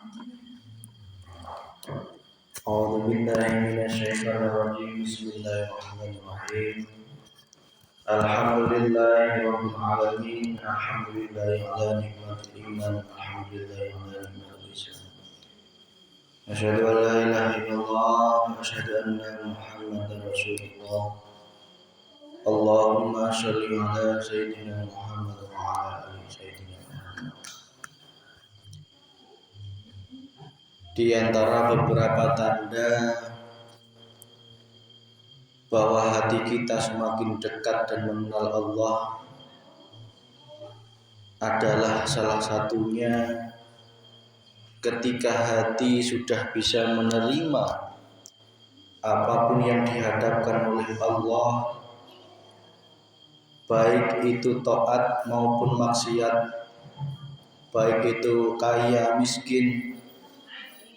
أعوذ بالله من الشيطان الرجيم. بسم الله الرحمن الرحيم. الحمد لله رب العالمين. الحمد لله على نعمة الإيمان. الحمد لله على نعمة الإسلام. أشهد أن لا إله إلا الله وأشهد أن محمدا رسول الله. اللهم صل على سيدنا محمد وعلى آل سيدنا محمد. Di antara beberapa tanda bahwa hati kita semakin dekat dan mengenal Allah adalah salah satunya ketika hati sudah bisa menerima apapun yang dihadapkan oleh Allah, baik itu taat maupun maksiat, baik itu kaya miskin,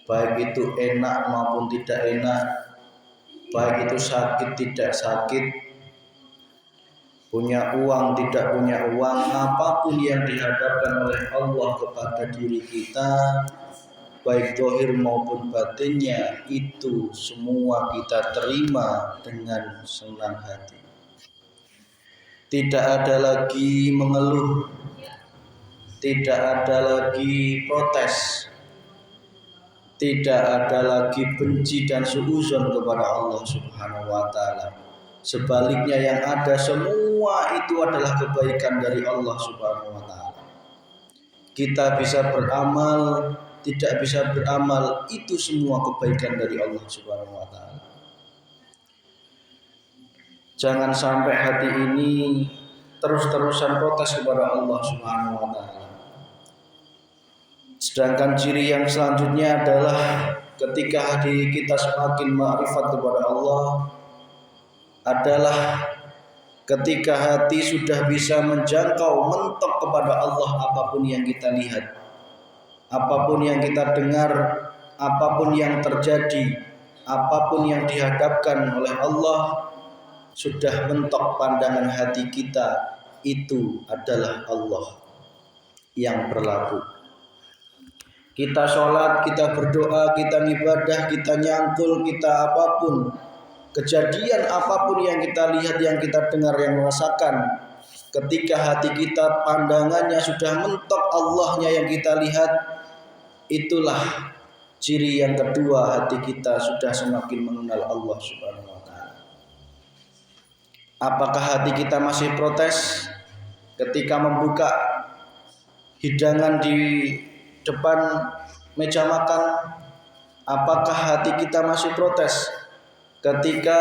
baik itu enak maupun tidak enak, baik itu sakit tidak sakit, punya uang tidak punya uang, apapun yang dihadapkan oleh Allah kepada diri kita, baik zahir maupun batinnya, itu semua kita terima dengan senang hati. Tidak ada lagi mengeluh, tidak ada lagi protes, tidak ada lagi benci dan suuzon kepada Allah Subhanahu wa taala. Sebaliknya yang ada semua itu adalah kebaikan dari Allah Subhanahu wa taala. Kita bisa beramal, tidak bisa beramal, itu semua kebaikan dari Allah Subhanahu wa taala. Jangan sampai hati ini terus-terusan protes kepada Allah Subhanahu wa taala. Sedangkan ciri yang selanjutnya adalah ketika hati kita semakin ma'rifat kepada Allah adalah ketika hati sudah bisa menjangkau mentok kepada Allah apapun yang kita lihat, apapun yang kita dengar, apapun yang terjadi, apapun yang dihadapkan oleh Allah, sudah mentok pandangan hati kita, itu adalah Allah yang berlaku. Kita sholat, kita berdoa, kita ibadah, kita nyangkul, kita apapun, kejadian apapun yang kita lihat, yang kita dengar, yang merasakan, ketika hati kita pandangannya sudah mentok Allahnya yang kita lihat, itulah ciri yang kedua, hati kita sudah semakin mengenal Allah Subhanahu wa taala. Apakah hati kita masih protes ketika membuka hidangan di depan meja makan? Apakah hati kita masih protes ketika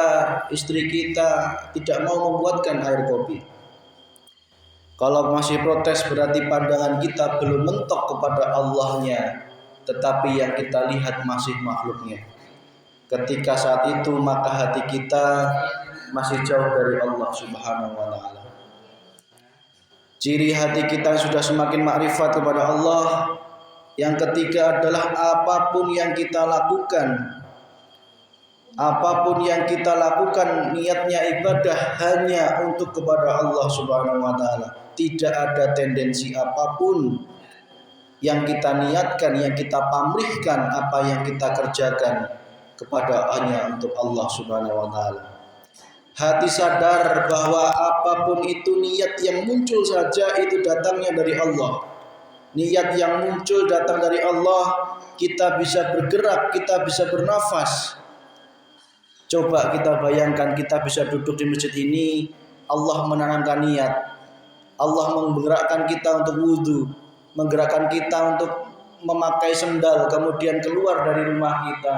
istri kita tidak mau membuatkan air kopi? Kalau masih protes berarti pandangan kita belum mentok kepada Allahnya, tetapi yang kita lihat masih makhluknya. Ketika saat itu maka hati kita masih jauh dari Allah Subhanahu wa taala. Ciri hati kita sudah semakin makrifat kepada Allah yang ketiga adalah apapun yang kita lakukan, apapun yang kita lakukan niatnya ibadah hanya untuk kepada Allah Subhanahu wa taala. Tidak ada tendensi apapun yang kita niatkan, yang kita pamrihkan, apa yang kita kerjakan kepada hanya untuk Allah Subhanahu wa taala. Hati sadar bahwa apapun itu niat yang muncul saja itu datangnya dari Allah. Niat yang muncul datang dari Allah, kita bisa bergerak, kita bisa bernafas. Coba kita bayangkan kita bisa duduk di masjid ini, Allah menanamkan niat. Allah menggerakkan kita untuk wudhu, menggerakkan kita untuk memakai sendal, kemudian keluar dari rumah kita.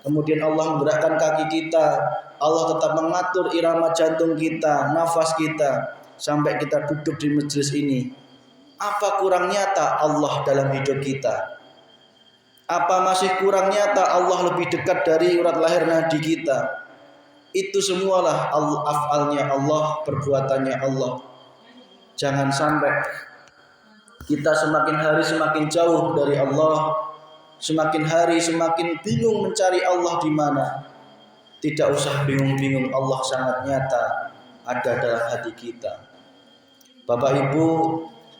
Kemudian Allah menggerakkan kaki kita, Allah tetap mengatur irama jantung kita, nafas kita, sampai kita duduk di majelis ini. Apa kurang nyata Allah dalam hidup kita? Apa masih kurang nyata Allah lebih dekat dari urat lahir nadi kita? Itu semualah af'alnya Allah, perbuatannya Allah. Jangan sampai kita semakin hari semakin jauh dari Allah, semakin hari semakin bingung mencari Allah di mana. Tidak usah bingung-bingung, Allah sangat nyata ada dalam hati kita. Bapak Ibu,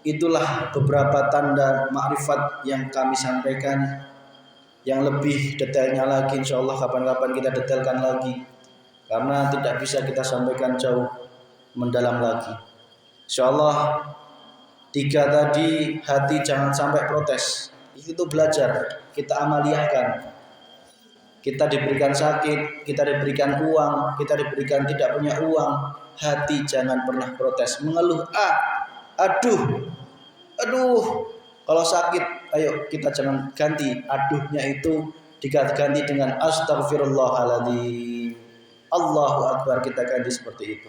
itulah beberapa tanda makrifat yang kami sampaikan. yang lebih detailnya lagi, insya Allah kapan-kapan kita detailkan lagi, karena tidak bisa kita sampaikan jauh mendalam lagi. Insya Allah 3 tadi, hati jangan sampai protes, itu belajar, kita amaliyahkan. Kita diberikan sakit, kita diberikan uang, kita diberikan tidak punya uang, hati jangan pernah protes, mengeluh, aduh. Kalau sakit, ayo kita jangan ganti aduhnya itu, diganti dengan astagfirullahaladzim, Allahu Akbar, kita ganti seperti itu.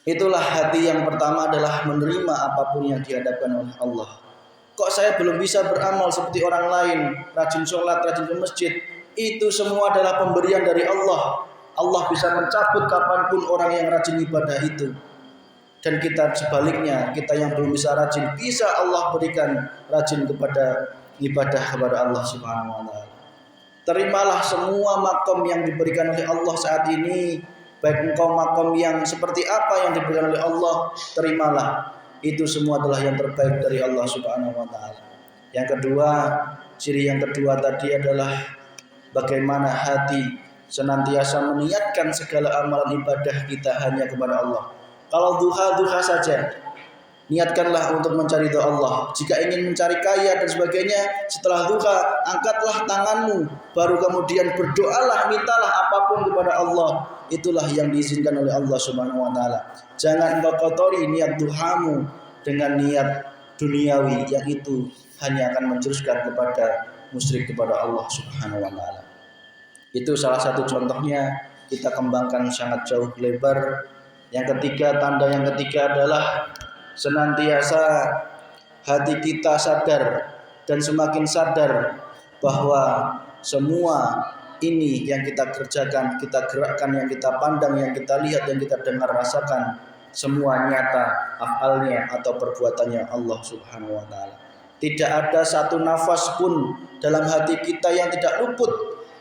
Itulah hati yang pertama, adalah menerima apapun yang dihadapkan oleh Allah. Kok saya belum bisa beramal seperti orang lain, rajin sholat, rajin ke masjid? Itu semua adalah pemberian dari Allah. Allah bisa mencabut kapanpun orang yang rajin ibadah itu. Dan kita sebaliknya, kita yang belum bisa rajin, bisa Allah berikan rajin kepada ibadah kepada Allah Subhanahu wa taala. Terimalah semua makom yang diberikan oleh Allah saat ini, baik engkau makom yang seperti apa yang diberikan oleh Allah, terimalah. Itu semua adalah yang terbaik dari Allah Subhanahu wa taala. Yang kedua, ciri yang kedua tadi adalah bagaimana hati senantiasa meniatkan segala amalan ibadah kita hanya kepada Allah. Kalau duha saja, niatkanlah untuk mencari ridha Allah. Jika ingin mencari kaya dan sebagainya, setelah duha, angkatlah tanganmu, baru kemudian berdoalah, mintalah apapun kepada Allah. Itulah yang diizinkan oleh Allah Subhanahu wa taala. Jangan engkau kotori niat duhamu dengan niat duniawi, yang itu hanya akan menjuruskan kepada musyrik kepada Allah Subhanahu wa taala. Itu salah satu contohnya, kita kembangkan sangat jauh lebar. Yang ketiga, tanda yang ketiga adalah senantiasa hati kita sadar dan semakin sadar bahwa semua ini yang kita kerjakan, kita gerakkan, yang kita pandang, yang kita lihat, yang kita dengar, rasakan, semua nyata afalnya atau perbuatannya Allah Subhanahu wa taala. Tidak ada satu nafas pun dalam hati kita yang tidak luput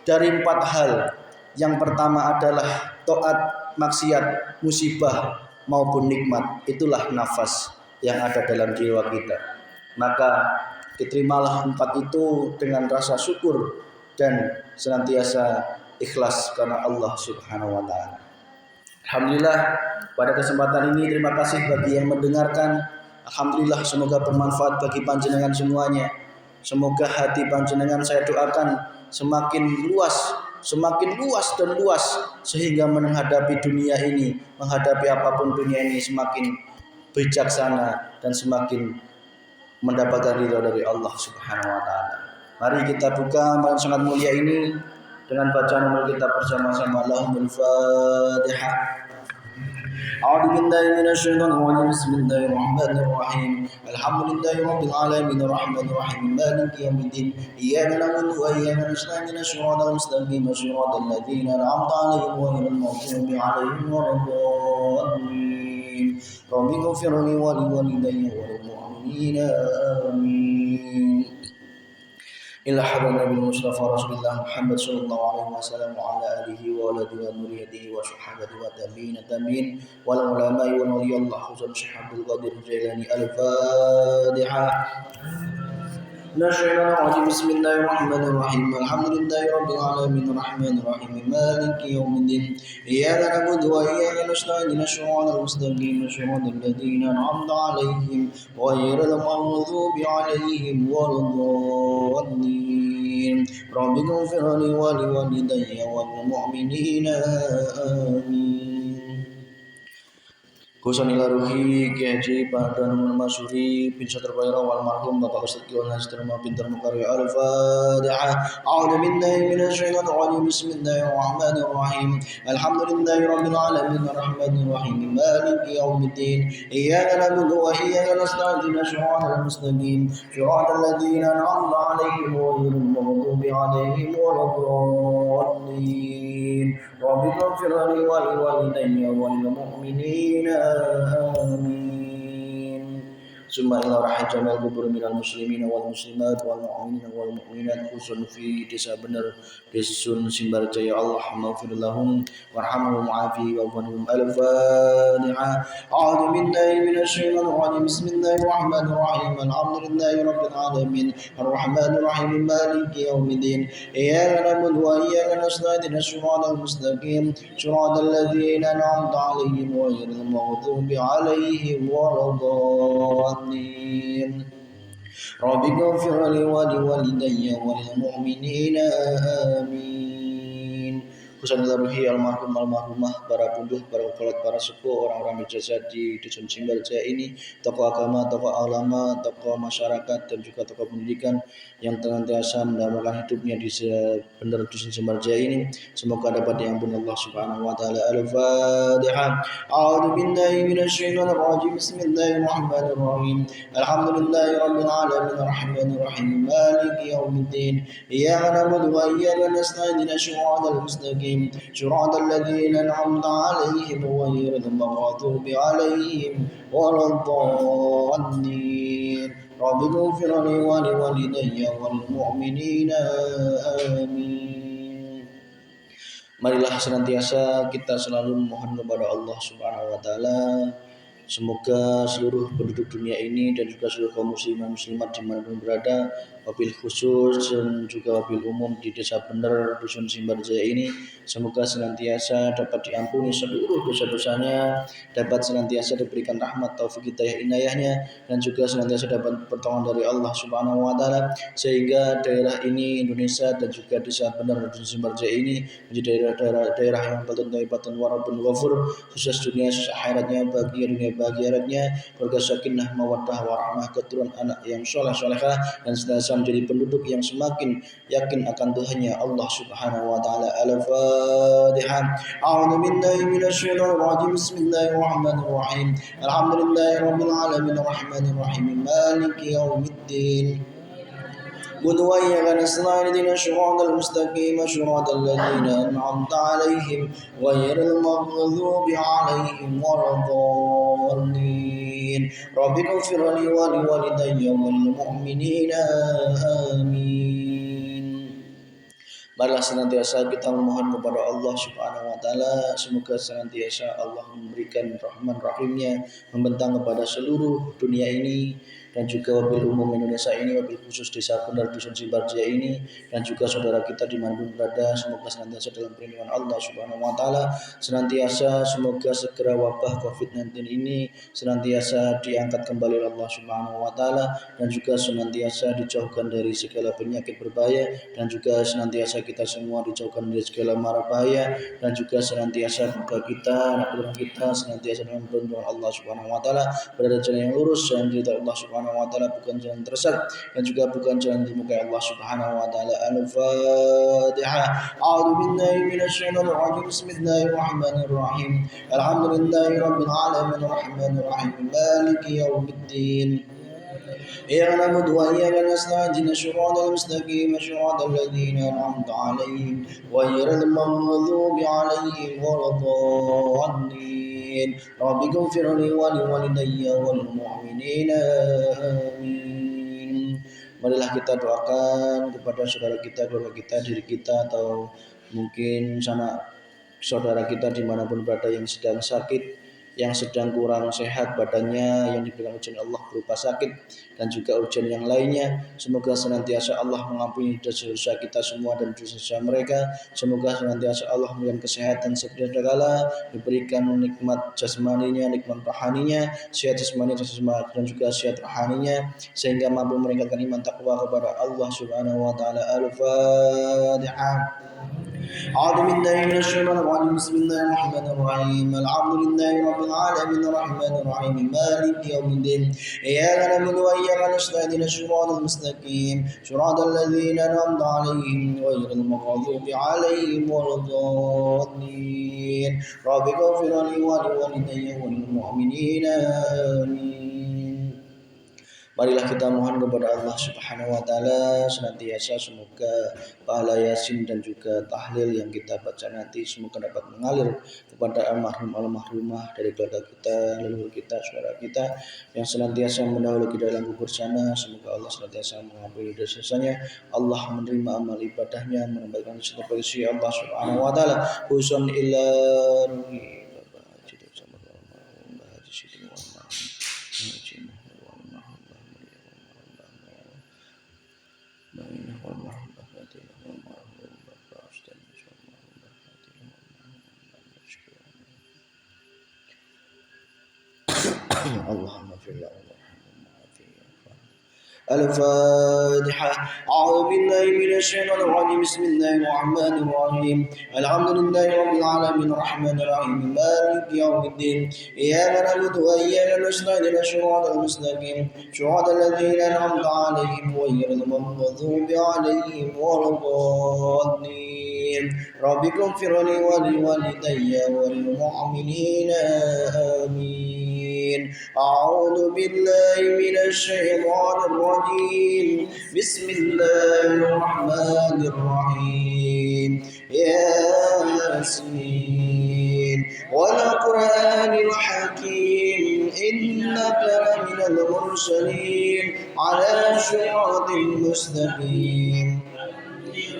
dari 4 hal. Yang pertama adalah taat, maksiat, musibah maupun nikmat. Itulah nafas yang ada dalam jiwa kita. Maka diterimalah 4 itu dengan rasa syukur dan senantiasa ikhlas karena Allah Subhanahu wa taala. Alhamdulillah, pada kesempatan ini terima kasih bagi yang mendengarkan. Alhamdulillah, semoga bermanfaat bagi panjenengan semuanya. Semoga hati panjenengan saya doakan semakin luas dan luas, sehingga menghadapi dunia ini, menghadapi apapun dunia ini semakin bijaksana dan semakin mendapatkan ridha dari Allah Subhanahu wa taala. Mari kita buka malam sangat mulia ini dengan bacaan amal kita bersama-sama. Allahumma al-Fatihah. A'udzu billahi minasyaitonir rajim. Bismillahirrahmanirrahim. Alhamdulillahi rabbil alamin arrahmanir rahim maliki yaumiddin. Iyyaka na'budu wa iyyaka nasta'in ihdinas siratal mustaqim siratal ladzina an'amta 'alaihim ghairil maghdubi 'alaihim waladdallin. Rabbi ighfir li wa liwalidayya wa lil mu'minina amin. إلى حضرة النبي المصطفى رسول الله محمد صلى الله عليه وسلم وعلى آله وولده وذريته وصحبه والتابعين والعلماء والولي الله خصوصا الشيخ عبد القادر الجيلاني. الفاتحة. بسم الله الرحمن الرحيم الحمد لله رب العالمين الرحمن الرحيم مالك يوم الدين إياك نعبد وإياك نستعين اهدنا الصراط المستقيم صراط الذين أنعمت عليهم غير المغضوب عليهم ولا الضالين. رب اغفر لي ولوالدي وللمؤمنين آمين. Kusan ila ruhi Ki Haji Pahdan Masuri bin Satur Paira wal marhum Bapak Ustaz Kiwan Haji Terma Pintar Mukarri. Al-Fatihah. A'udzu billahi minasy syaithanir rajim. Bismillahirrahmanir rahim. Alhamdulillahi rabbil alamin arrahmanir rahim maliki yaumiddin. Iyyaka na'budu wa iyyaka nasta'in ihdinas siratal mustaqim siratal ladzina an'amta 'alaihim ghairil maghdubi 'alaihim waladdallin. Rabbi ighfir li wa liwalidayya wa lil mu'minina آمين. ثم إلى رحم جميع القبور من المسلمين والمسلمات والمؤمنين والمؤمنات khusus fi desa bener Dusun Simbarjaya Allah maghfir lahum warhamhum wa'afi wa'afihim al-Fatihah. A'udzu billahi minasy syaithanir rajim. Bismillahirrahmanirrahim. Alhamdulillahi rabbil alamin. Arrahmanir rahim. Maliki yaumiddin. Iyyaka na'budu wa iyyaka nasta'in. Ihdinas siratal mustaqim. Siratal ladzina an'amta 'alaihim ghairil maghdubi 'alaihim waladdallin. Rabbi ghfir li wa liwalidayya wa lil mu'minina amin. Khususnya ruhi almarhum almarhumah, para punduh, para ukolat, para sepuh, orang-orang berjasa di Dusun Simbarjaya ini, tokoh agama, tokoh ulama, tokoh masyarakat dan juga tokoh pendidikan yang senantiasa mendamaikan hidupnya di benar Dusun Simbarjaya ini. Semoga dapat diampuni Allah Subhanahu wa taala. Al-Fatihah. A'udzu billahi minasy syaithanir rajim. Bismillahirrahmanirrahim. Alhamdulillahi rabbil alamin arrahmanir rahim maliki yaumiddin. Iyyaka na'budu wa iyyaka nasta'in. Ihdinas siratal mustaqim. صراط الذين أنعمت عليهم غير المغضوب عليهم ولا الضالين رب اغفر لي ولوالدي وللمؤمنين آمين. Marilah senantiasa kita selalu memohon kepada Allah Subhanahu wa taala, semoga seluruh penduduk dunia ini dan juga seluruh kaum muslimin muslimat dimanapun berada, wabil khusus dan juga wabil umum di desa bener Dusun Simbarjaya ini, semoga senantiasa dapat diampuni seluruh dosa-dosanya, dapat senantiasa diberikan rahmat taufik hidayah inayahnya, dan juga senantiasa dapat pertolongan dari Allah Subhanahu wa taala, sehingga daerah ini Indonesia dan juga desa bener Dusun Simbarjaya ini menjadi daerah yang batun warabun ghafur, khusus dunia akhiratnya, bahagia dunia bahagia akhiratnya, keluarga sakinah mawaddah warahmah, keturunan anak yang soleh-solehah, dan senantiasa menjadi penduduk yang semakin yakin akan Tuhannya Allah Subhanahu wa taala. Al-Fatihah. A'udzu billahi minasy syaithanir rajim. Bismillahirrahmanirrahim. Alhamdulillahi rabbil alamin arrahmanir rahim maliki yaumiddin. قل وإياك نستعين اهدنا الصراط المستقيم صراط الذين أنعمت عليهم غير المغضوب عليهم ولا الضالين رب اغفر لي ولوالدي وللمؤمنين آمين. Marilah senantiasa kita memohon kepada Allah Subhanahu wa taala, semoga senantiasa Allah memberikan rahman rahimnya membentang kepada seluruh dunia ini, dan juga wabil umum Indonesia ini, wabil khusus desa bener Dusun Simbarjaya ini, dan juga saudara kita dimanapun berada, semoga senantiasa dalam perlindungan Allah Subhanahu wa taala, senantiasa semoga segera wabah COVID-19 ini senantiasa diangkat kembali oleh Allah Subhanahu wa taala, dan juga senantiasa dijauhkan dari segala penyakit berbahaya, dan juga senantiasa kita semua dijauhkan dari segala mara bahaya, dan juga senantiasa keluarga kita, anak keturunan kita senantiasa dalam perlindungan Allah Subhanahu wa taala, berada jalan yang lurus dan ridha Allah Subhanahu wa taala, bukan jalan tersesat dan juga bukan jalan dimurkai Allah Subhanahu wa taala. Al-Fatihah. A'udzu billahi minasy syaithanir rajim. Bismillahirrahmanirrahim. Alhamdulillahi rabbil alamin arrahmanir rahim maliki yaumiddin. إياك نعبد وإياك نستعين اهدنا الصراط المستقيم صراط الذين أنعمت عليهم غير المغضوب عليهم ولا الضالين رب اغفر لي ولوالدي وللمؤمنين آمين. Marilah kita doakan kepada saudara kita, keluarga kita, diri kita, atau mungkin sama saudara kita dimanapun berada yang sedang sakit, yang sedang kurang sehat badannya, yang diberikan ujian Allah berupa sakit dan juga ujian yang lainnya. Semoga senantiasa Allah mengampuni dosa-dosa kita semua dan dosa-dosa mereka. Semoga senantiasa Allah memberikan kesehatan segala, diberikan nikmat jasmaninya, nikmat rohaninya, sehat jasmani dan juga sehat rohaninya, sehingga mampu meningkatkan iman takwa kepada Allah Subhanahu wa taala. Al-Fatihah. أعوذ بالله من الشيطان الرجيم. بسم الله الرحمن الرحيم. الحمد لله رب العالمين الرحمن الرحيم مالك يوم الدين. إياك نعبد وإياك نستعين اهدنا الصراط المستقيم صراط الذين أنعمت عليهم غير المغضوب عليهم ولا الضالين رب اغفر لي ولوالدي وللمؤمنين آمين. Marilah kita mohon kepada Allah Subhanahu wa taala senantiasa semoga pahala Yasin dan juga tahlil yang kita baca nanti semoga dapat mengalir kepada almarhumah dari keluarga kita, leluhur kita, saudara kita yang senantiasa mendahului kita dalam kubur sana. Semoga Allah senantiasa mengampuni dosanya, Allah menerima amal ibadahnya, menambahkan setiap posisi Allah Subhanahu wa taala. Husun ila اللهم اغفر له الفاتحة. أعوذ بالله من الشيطان الرجيم. بسم الله الرحمن الرحيم. الحمد لله رب العالمين الرحمن الرحيم مالك يوم الدين. إياك نعبد وإياك نستعين صراط المستقيم صراط الذين أنعمت عليهم غير المغضوب عليهم ولا الضالين. رب اغفر لي ولوالدي وللمؤمنين آمين. أعوذ بالله من الشيطان الرجيم. بسم الله الرحمن الرحيم. ياسين والقرآن الحكيم إنك لمن المرسلين على صراط مستقيم.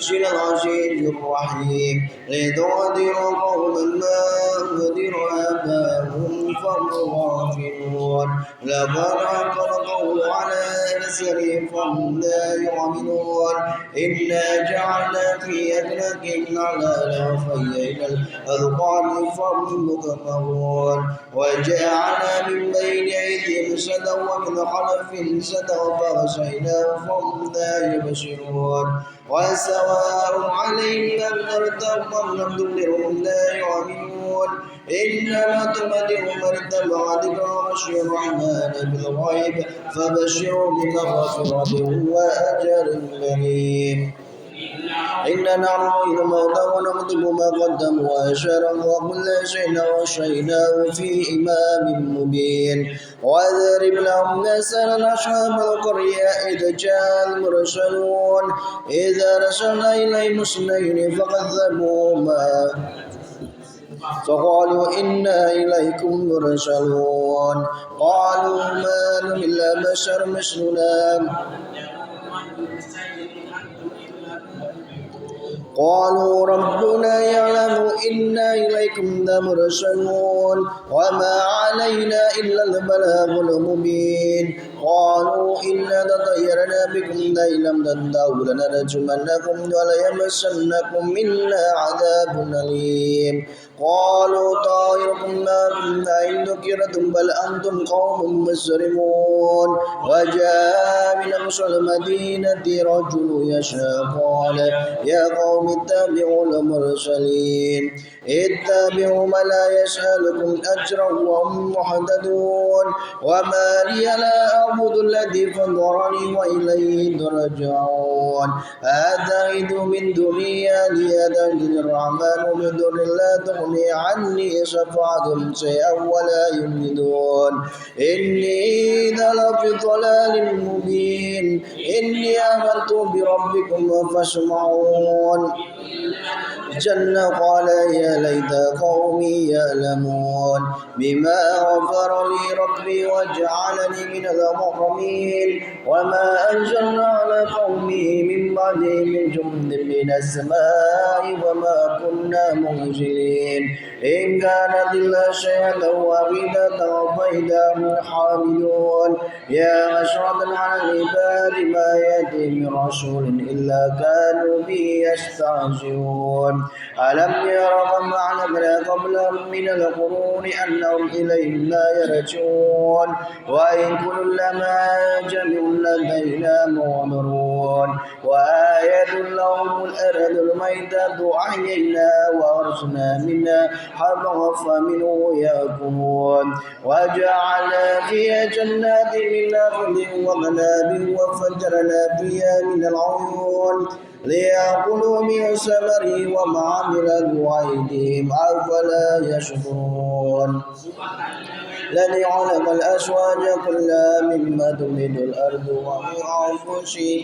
صراط العزيز الرحيم. لتنذر قوما ما أنذر آباؤهم فهم غافلون. لقد حق القول على أكثرهم فهم لا يؤمنون. إنا جعلنا في أعناقهم أغلالا فهي إلى الأذقان فهم مقمحون. وجعلنا من بين أيديهم سدا ومن خلفهم سدا فغشيناهم فهم لا يبصرون. وسواء عليهم أنذرتهم أم لم تنذرهم لا يؤمنون. إنما تنذر من اتبع ذكر وخشي الرحمن بالغيب فبشره بمغفرة وأجر كريم. إنا نعلم الموتى ونكتب ما قدموا وأشارهم وكل شيء وشيناه في إمام مبين. واضرب لهم مثلا أصحاب القرية إذ جاء المرسلون إذا أرسلنا إليهم اثنين فكذبوهما فقالوا إنا إليكم مرسلون. قالوا ما نحن إلا بشر مثلنا قالوا ربنا يعلم إنا إليكم لمرسلون وما علينا إلا البلاغ المبين. قالوا إنا تطيرنا بكم لئن لم تنتهوا لنرجمنكم وليمسنكم منا عذاب أليم. قالوا طائركم معكم أئن ذكرتم بل أنتم قوم مسرفون. وجاء من أقصى المدينة رجل يسعى قال يا قوم اتبعوا المرسلين اتبعوا من لا يسألكم أجرا وهم مهتدون. وما لي لا أعبد الذي فطرني وإليه ترجعون. أتخذ من دنيا آلهة الرحمن من دون لا تغني عني شفاعتهم شيئا ولا يملكون. إني إذا لفي ضلال مبين. إني آمنت بربكم فاسمعون. جنة قال يا ليت قومي يعلمون بما غفر لي ربي وجعلني من المكرمين. وما أنزلنا على قومه من بعده من جند من السماء وما كنا منزلين. إن كانت إلا شيئا واحدة فإذا هم حامدون. يا حسرة على العباد ما يأتي من رسول إلا كانوا به يستهزئون. ألم يروا كم أهلكنا قبلهم من القرون أنهم إليهم لا يرجعون. وإن كلما جميع لدينا محضرون. وآية لهم الأرض الميتة أحييناها وأرسلنا منها حبا فمنه يأكلون. وجعلنا فيها جنات من نخل وأعناب وفجرنا فيها من العيون ليأكلوا من ثمره وما عملت أيديهم أفلا يشكرون. الذي خلق الأزواج كلها مما تنبت الأرض ومن أنفسهم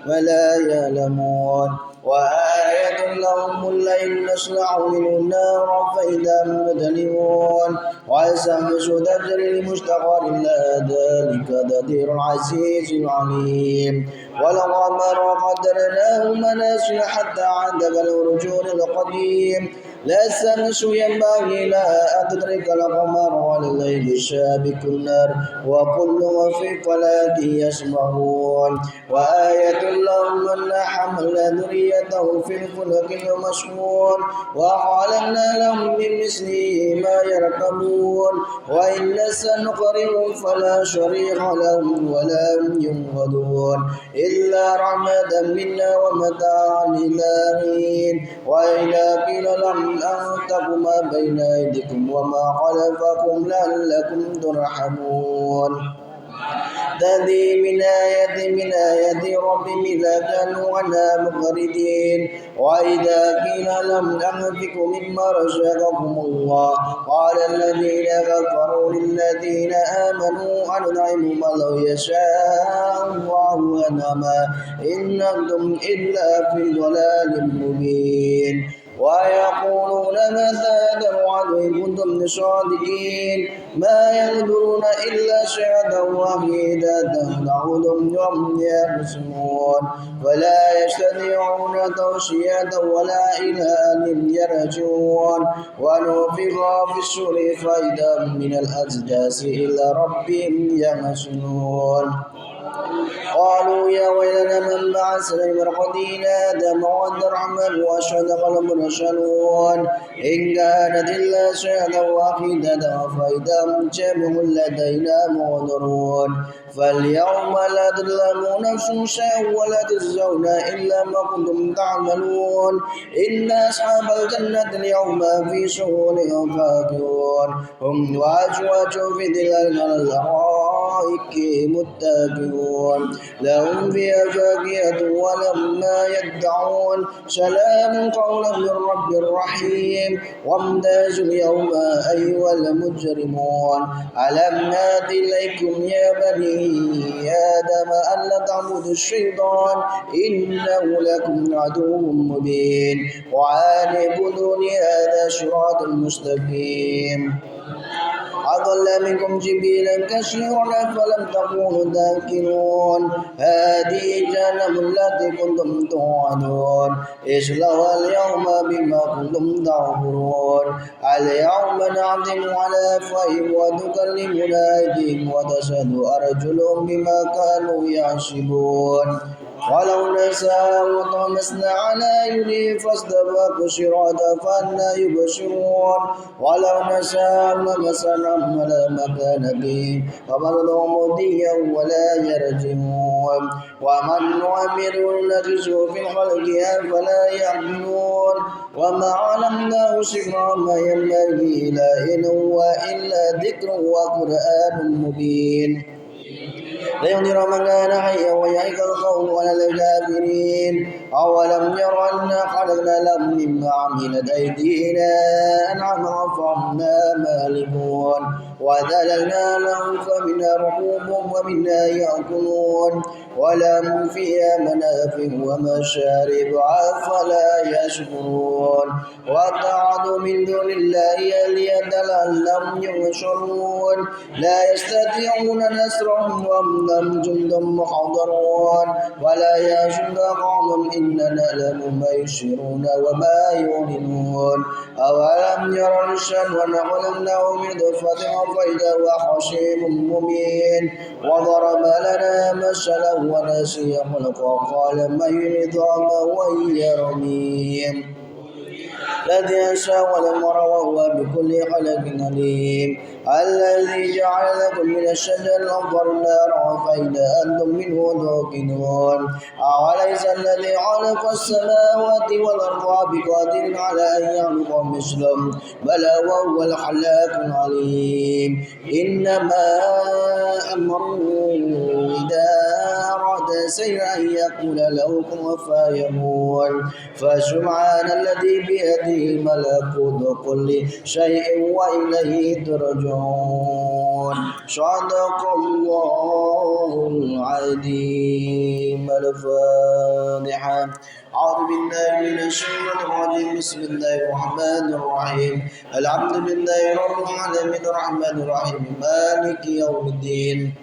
ولا يعلمون وآية لهم الليل نصنع منه النار فإذا هم مظلمون والشمس تجري لمستقر لها ذلك تقدير العزيز العليم والقمر قدرناه منازل حتى عاد كالعرجون القديم لا الشمس ينبغي لها أن تدرك القمر ولا الليل سابق النار وكل في فلك يسبحون وآية لهم أن حملنا ذريته في الفلك المشحون وخلقنا لهم من مثله ما يركبون وإن سنقرئهم فلا شريك لهم ولا هم ينقذون إلا رحمة منا ومتاعا إلى حين وإذا قيل لهم أنفقوا ما بين أيديكم وما خلفكم لعلكم ترحمون هذه من آيات ربهم إذا كانوا عنها معرضين وإذا قيل لهم أنفقوا مما رزقكم الله قال الذين كفروا للذين آمنوا أنطعم من لو يشاء الله أنعما إن أنتم إلا في ضلال مبين ويقولون متى هذا الوعد إن كنتم صادقين ما ينظرون إلا شهادة واحدة تعودهم وهم يبصرون ولا يستطيعون توصية ولا إلى أهلهم يرجعون ونفخ في الصور فإذا من الأجداث إلى ربهم ينسلون قالوا يا ويلنا من بعثنا من مرقدنا آدم وعد الرحمن وصدق المرسلون إن كانت إلا شهادة واحدة فإذا هم جميع لدينا محضرون فاليوم لا تظلمون نفس شيئا ولا تجزون إلا ما كنتم تعملون إن أصحاب الجنة اليوم في شغل فاكهون هم وأزواج في ظلال على الأرائك متكئون لهم فيها فاكهة ولهم ما يدعون سلام قولا من رب رحيم وامتازوا اليوم أيها المجرمون ألم نات إليكم يا بني آدم ألا تعبدوا الشيطان إنه لكم عدو مبين وأن اعبدوني هذا صراط مستقيم أضل منكم جبيلا كثيرا فلم تكونوا تذكرون هذه جهنم التي كنتم توعدون اصلوها اليوم بما كنتم تعبرون اليوم نعتم على أفواههم وتكلمنا أيديهم وتشهد أرجلهم بما كانوا يحسبون ولو نشاء وطمسنا على أعينهم فاستبقوا الصراط فأنى يبصرون ولو نشاء لمسناهم على مكانتهم فبلغوا مديا ولا يرجعون ومن نعمر نكسه في الخلق أفلا يعقلون وما علمناه شكرا ما ينبغي له إن هو إلا ذكر وقرآن مبين لينذر من كان حيا ويحيى القول على الكافرين أولم يروا أنا خلقنا لهم مما عملت أيدينا أنعاما فهم مالكون وذللنا لهم فمنها ركوبهم ومنها يأكلون ولهم فيها منافع ومشارب أفلا يشكرون واتخذوا من دون الله آلهة لعلهم ينصرون لا يستطيعون نصرهم وهم لهم جند محضرون ولا يحزنك قولهم إننا نعلم ما يسرون وما يعلنون أولم يروا الشمس ونخلقناه من نطفة فإذا هو خصيم مبين وضرب لنا مثلا ونسي خلقه قال من العظام وهي رميم الذي أنشأ ولم ير وهو بكل خلق عليم الذي جعل لكم من الشجر الأخضر نارا فإذا أنتم منه توقدون أوليس الذي خلق السماوات والأرض بقادر على أن يخلق مثلهم بلى وهو الخلاق العليم إنما أمره إذا أراد شيئا أن يقول له كن فيكون فسبحان الذي بيده ملكوت كل شيء وإليه ترجعون يصفون صدق الله العظيم. الفاتحة. أعوذ بالله من الشيطان الرجيم. بسم الله الرحمن الرحيم. الحمد لله رب العالمين الرحمن الرحيم مالك يوم الدين.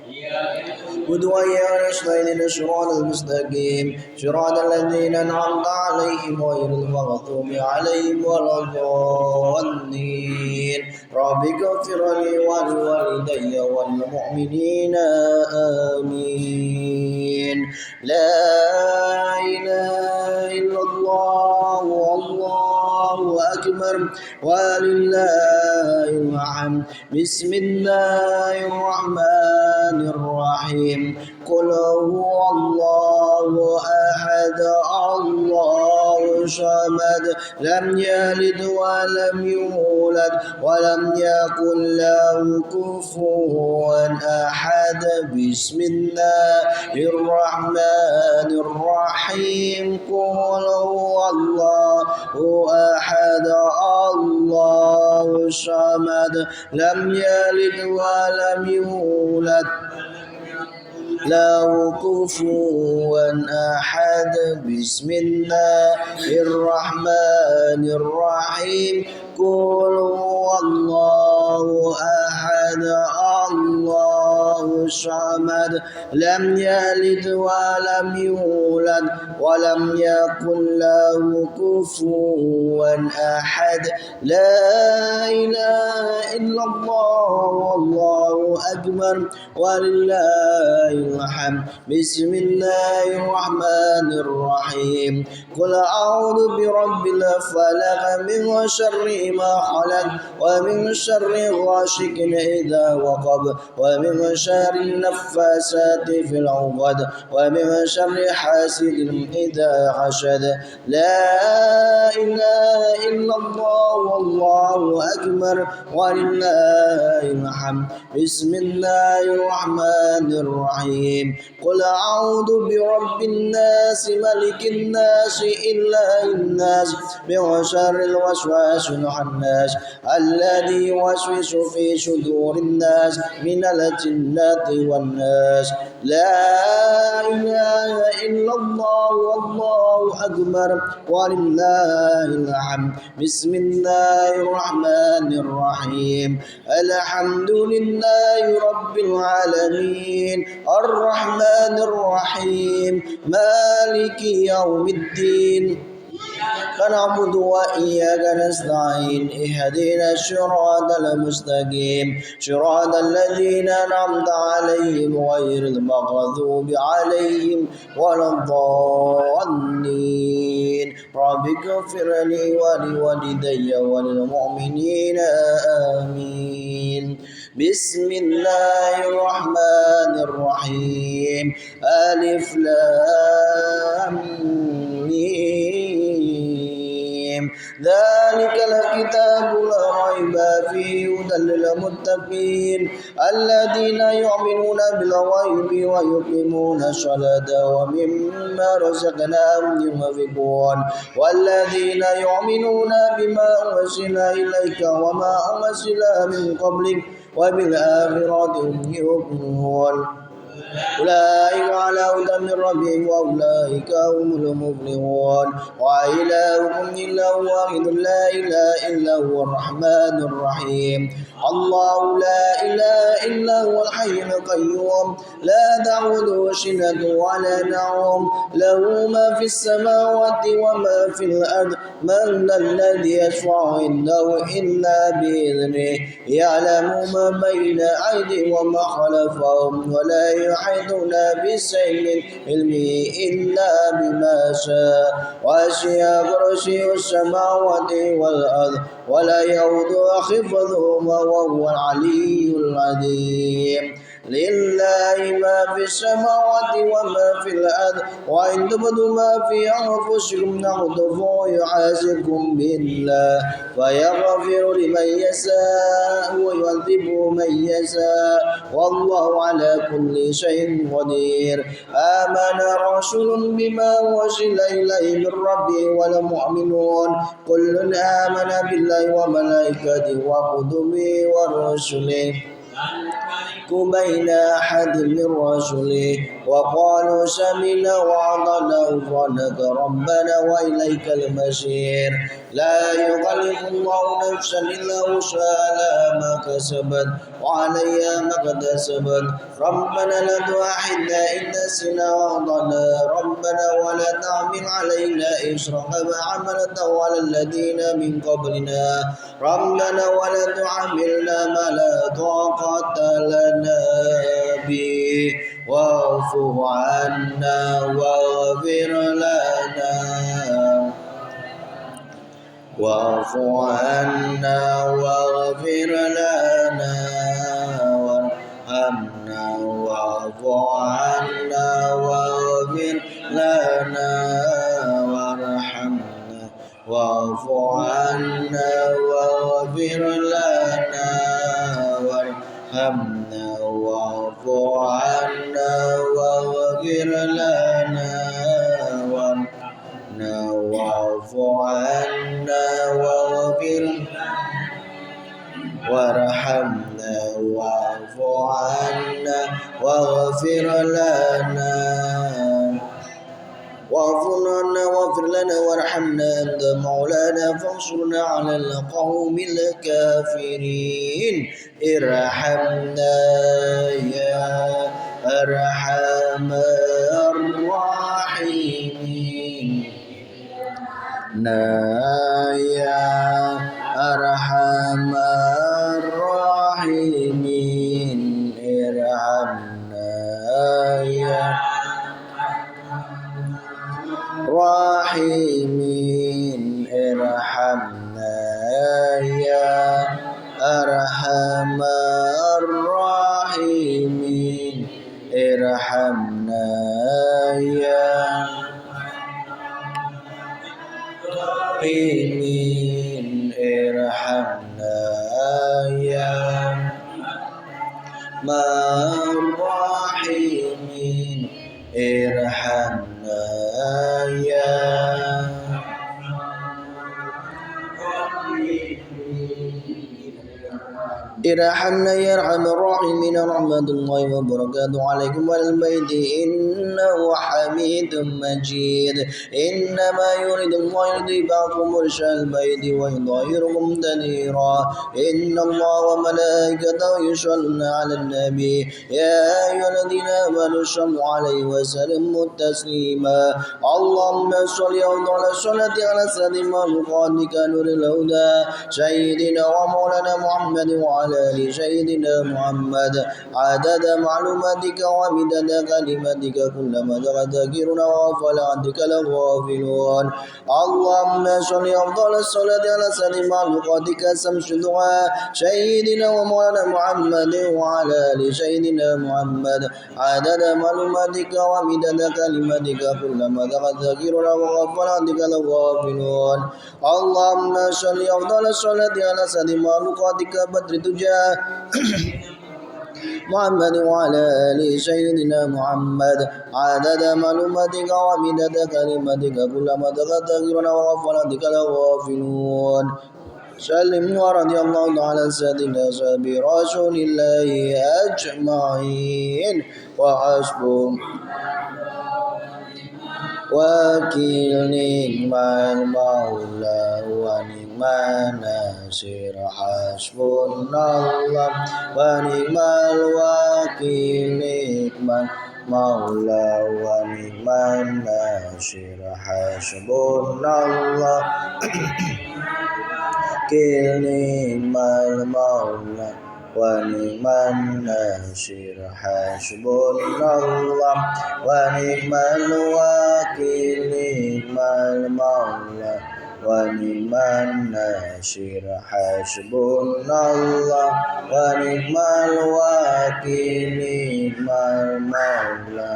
وإياك نستعين صراط المستقيم صراط الذين أنعمت عليهم غير المغضوب عليهم ولا الضالين. رب اغفر لي ولوالدي والمؤمنين آمين. لا إله إلا الله والله أكبر ولله الحمد. بسم الله الرحمن الرحيم. قل هو الله أحد الله الصمد لم يلد ولم يولد ولم يكن له كفوا أحد. بسم الله الرحمن الرحيم. قل هو الله أحد الله الصمد لم يلد ولم يولد له كفوا أحد. بسم الله الرحمن الرحيم. قل هو الله أحد الله الصمد لم يلد ولم يولد ولم يكن له كفوا أحد. لا إله إلا الله والله أكبر ولله الحمد. بسم الله الرحمن الرحيم. قل أعوذ برب الفلق من شر ما خلق ومن شر غاشق إذا وقب ومن شر النفاسات في العقد ومن شر حاسد إذا حسد. لا إله إلا الله والله أكبر ولله الحمد. بسم الله الرحمن الرحيم. قل أعوذ برب الناس ملك الناس إله الناس من شر الوسواس الخناس الذي يوسوس في صدور الناس من الجنة والناس. لا إله إلا الله والله أكبر ولله الحمد. بسم الله الرحمن الرحيم. الحمد لله رب العالمين الرحمن الرحيم مالك يوم الدين. نعبد وإياك نستعين. اهدنا الصراط المستقيم صراط الذين أنعمت عليهم غير المغضوب عليهم ولا الضالين. رب اغفر لي ولوالدي وللمؤمنين آمين. بسم الله الرحمن الرحيم. ألف لام ميم. ذلك الكتاب لا ريب فيه هدى للمتقين الذين يؤمنون بالغيب ويقيمون الصلاة ومما رزقناهم ينفقون والذين يؤمنون بما أنزل إليك وما أنزل من قبلك وبالآخرة هم يؤمنون. أولئك على هدى من ربهم وأولئك هم المفلحون. وإلهكم إله واحد لا إله إلا هو الرحمن الرحيم. الله لا إله إلا هو الحي القيوم لا تأخذه سنة ولا نوم له ما في السماوات وما في الأرض. من ذا الذي يشفع عنده إلا بإذنه يعلم ما بين أيديهم وما خلفهم ولا يحيطون بشيء من علمه إلا بما شاء. وسع كرسيه السماوات والأرض ولا يؤوده حفظهما وهو العلي العظيم. لله ما في السماوات وما في الأرض وإن تبدوا ما في أنفسكم تخفوه يحاسبكم بالله فيغفر لمن يشاء ويعذب من يشاء والله على كل شيء قدير. آمن رسول بما أنزل إليه من ربه والمؤمنون كل آمن بالله وملائكته وكتبه ورسله بين أحد من رسله وقالوا سمعنا وأطعنا غفرانك ربنا وإليك المصير لا يكلف الله نفسا إلا وسعها لها ما كسبت وعليها ما اكتسبت ربنا لا تؤاخذنا إن نسينا وأخطأنا ربنا ولا تحمل علينا إصرا كما حملته على الذين من قبلنا ربنا ولا تحملنا ما لا طاقة لنا به واعف عنا واغفر لنا واعف عنا واغفر لنا وارحمنا واعف عنا واغفر لنا وارحمنا واعف عنا واغفر لنا وارحمنا واعف عنا واغفر لنا واعف عنا واغفر وارحمنا واعف عنا واغفر لنا واغفر لنا وارحمنا أنت مولانا فانصرنا على القوم الكافرين ارحمنا يا أرحم الراحمين يا أرحم الراحمين ارحمنا يا راحمين ارحمنا يا أرحم الراحمين ارحمنا يا راحمين ارحمنا يا الراحمين ارحمنا يا ارحمنا يا ارحم الراحمين رحمة الله وبركاته عليكم والبيت إنه حميد مجيد إنما يريد الله ليذهب عنكم رجس البيت ويطهركم تطهيرا إن الله وملائكته يصلون على النبي يا أيها الذين آمنوا صلوا عليه وسلموا تسليما اللهم صل أفضل الصلاة على سيد مخلوقاتك نور الهدى سيدنا ومولانا محمد وعلى آل سيدنا محمد عدد معلوماتك ومدد كلماتك كلما تذكرنا وغفل عنك الغافلون اللهم صل أفضل الصلاة على سيد مخلوقاتك شمس الدعاء سيدنا ومولانا محمد وعلى آل سيدنا محمد عدد معلوماتك ومدد كلماتك كلما تذكرنا وغفل عنك الغافلون اللهم صل أفضل الصلاة على سيد مخلوقاتك بدر الدجى محمد وعلى آل سيدنا محمد عدد معلوماتك ومدد كلماتك كلما تذكرنا وغفل عنك الغافلون سلم ورضي الله تعالى عن سيدنا صحابي رسول الله أجمعين وحسبهم وكيل نعم المولى ونعم الناصر حسبنا الله ونعم الوكيل نعم المولى ونعم الناصر حسبنا الله وكيل نعم المولى ونعم الناصر حسبنا الله ونعم الوكيل نعم المولى ونعم الناصر حسبنا الله ونعم الوكيل نعم المولى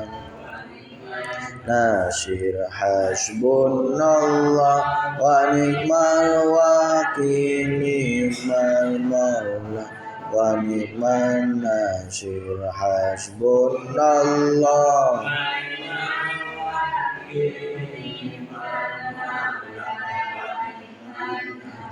ناصر حسبنا الله ونعم الوكيل نعم المولى ونعم الناصر حسبنا الله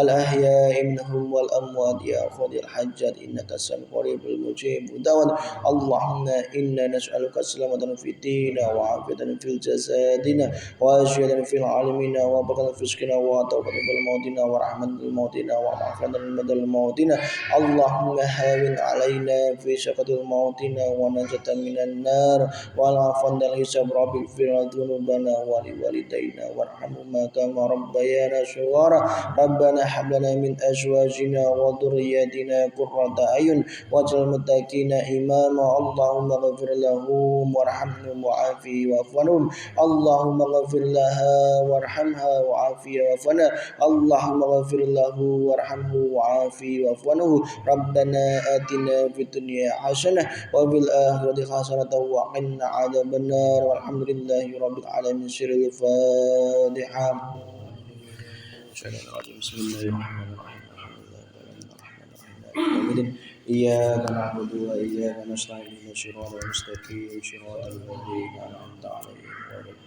الأحياء منهم والأموات يا قاضي الحاجات إنك سميع قريب المجيب الدعوات اللهم إنا نسألك السلامة في ديننا وعافية في جسدنا وعافية في علمنا وبركة في رزقنا وتوبة بالموتنا ورحمة بالموتنا ومغفرة بدل موتنا اللهم هون علينا في شقة موتنا ونجاة من النار والعفو عند الحساب رب اغفر ذنوبنا ولوالدينا وارحمهما كما ربيانا صغارا ربنا هب لنا من أزواجنا وذرياتنا قرة أعين واجعل المتقين إماما اللهم اغفر لهم وارحمهم وعافهم واعف عنهم اللهم اغفر لها وارحمها وعافها واعف عنها اللهم اغفر له وارحمه وعافه واعف عنه ربنا آتنا في الدنيا حسنة وفي الآخرة حسنة وقنا عذاب النار والحمد لله رب العالمين. سر الفاتحة. بسم الله الرحمن الرحيم الحمد لله رب العالمين إياك نعبد وإياك نستعين اهدنا الصراط المستقيم صراط الذين أنعمت عليهم